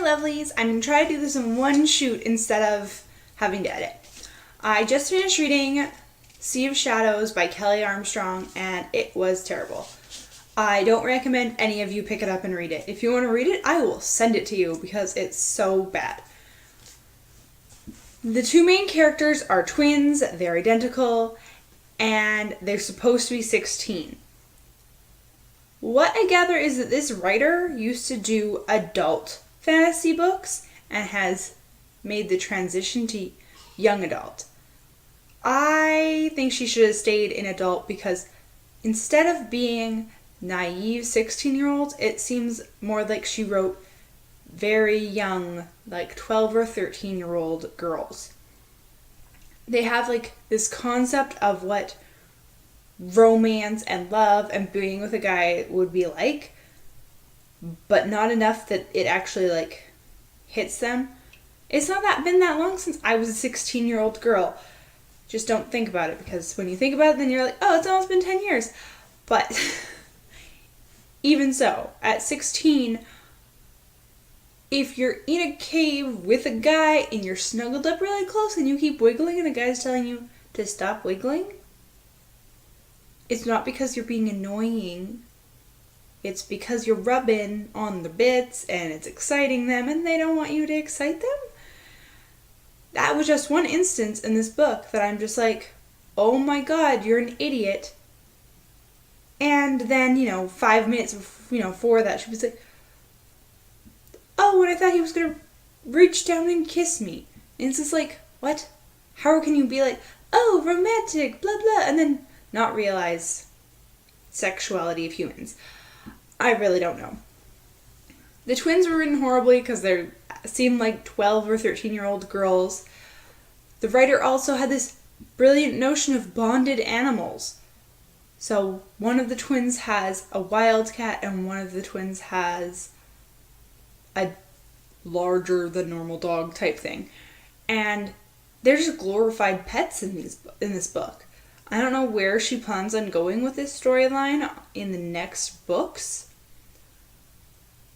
lovelies. I'm going to try to do this in one shoot instead of having to edit. I just finished reading Sea of Shadows by Kelley Armstrong, and it was terrible. I don't recommend any of you pick it up and read it. If you want to read it, I will send it to you because it's so bad. The two main characters are twins, they're identical, and they're supposed to be 16. What I gather is that this writer used to do adult fantasy books and has made the transition to young adult. I think she should have stayed in adult because instead of being naive 16-year-olds, it seems more like she wrote very young, like 12 or 13-year-old girls. They have like this concept of what romance and love and being with a guy would be like, but not enough that it actually like hits them. It's not been that long since I was a 16-year-old girl. Just don't think about it, because when you think about it, then you're like, oh, it's almost been 10 years. But even so, at 16, if you're in a cave with a guy and you're snuggled up really close and you keep wiggling and the guy's telling you to stop wiggling, it's not because you're being annoying. It's because you're rubbing on the bits and it's exciting them and they don't want you to excite them. That was just one instance in this book that I'm just like, oh my god, you're an idiot. And then, 5 minutes, for that, she was like, oh, and I thought he was going to reach down and kiss me. And it's just like, what? How can you be like, oh, romantic, blah, blah, and then not realize sexuality of humans? I really don't know. The twins were written horribly because they seemed like 12 or 13-year-old girls. The writer also had this brilliant notion of bonded animals. So one of the twins has a wildcat and one of the twins has a larger than normal dog type thing. And they're just glorified pets in this book. I don't know where she plans on going with this storyline in the next books,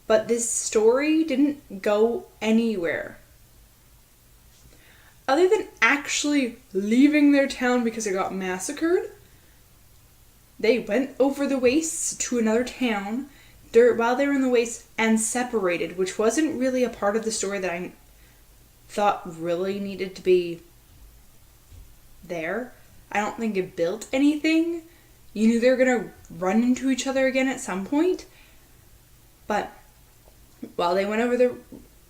but this story didn't go anywhere. Other than actually leaving their town because they got massacred, they went over the wastes to another town while they were in the wastes and separated, which wasn't really a part of the story that I thought really needed to be there. I don't think it built anything. You knew they were going to run into each other again at some point. But while they went over the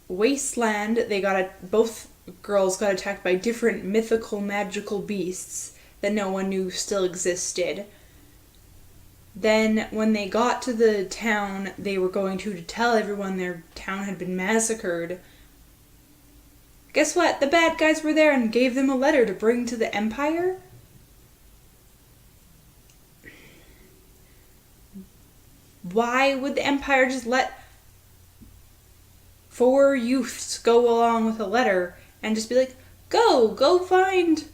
wasteland, both girls got attacked by different mythical, magical beasts that no one knew still existed. Then when they got to the town they were going to tell everyone their town had been massacred, guess what? The bad guys were there and gave them a letter to bring to the Empire. Why would the Empire just let 4 youths go along with a letter and just be like, go find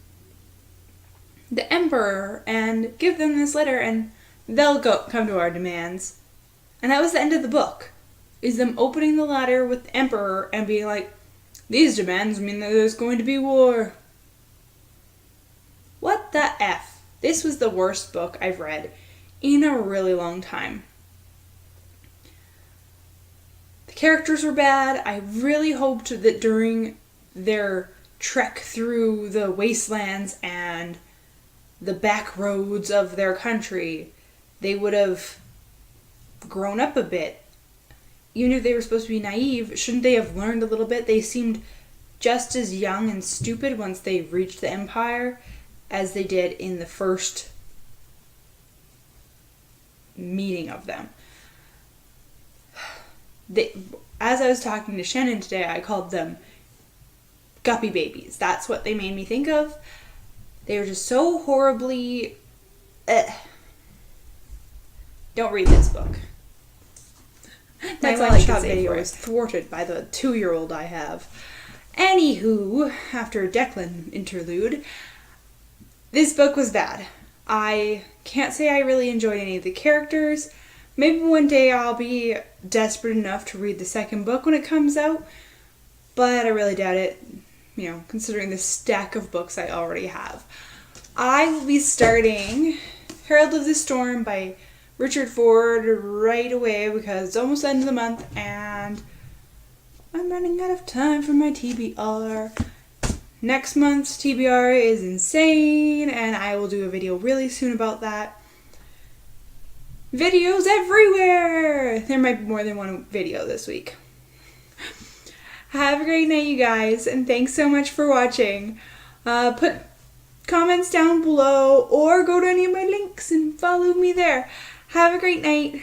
the Emperor and give them this letter and they'll come to our demands? And that was the end of the book, is them opening the letter with the Emperor and being like, these demands mean that there's going to be war. What the F? This was the worst book I've read in a really long time. The characters were bad. I really hoped that during their trek through the wastelands and the back roads of their country, they would have grown up a bit. Even if they were supposed to be naive, shouldn't they have learned a little bit? They seemed just as young and stupid once they reached the Empire as they did in the first meeting of them. As I was talking to Shannon today, I called them guppy babies. That's what they made me think of. They were just so horribly... Don't read this book. My one-shot video is thwarted by the 2-year-old I have. Anywho, after Declan interlude, this book was bad. I can't say I really enjoyed any of the characters. Maybe one day I'll be desperate enough to read the second book when it comes out, but I really doubt it, considering the stack of books I already have. I will be starting Herald of the Storm by Richard Ford right away because it's almost the end of the month and I'm running out of time for my TBR. Next month's TBR is insane and I will do a video really soon about that. Videos everywhere! There might be more than one video this week. Have a great night, you guys, and thanks so much for watching. Put comments down below or go to any of my links and follow me there. Have a great night.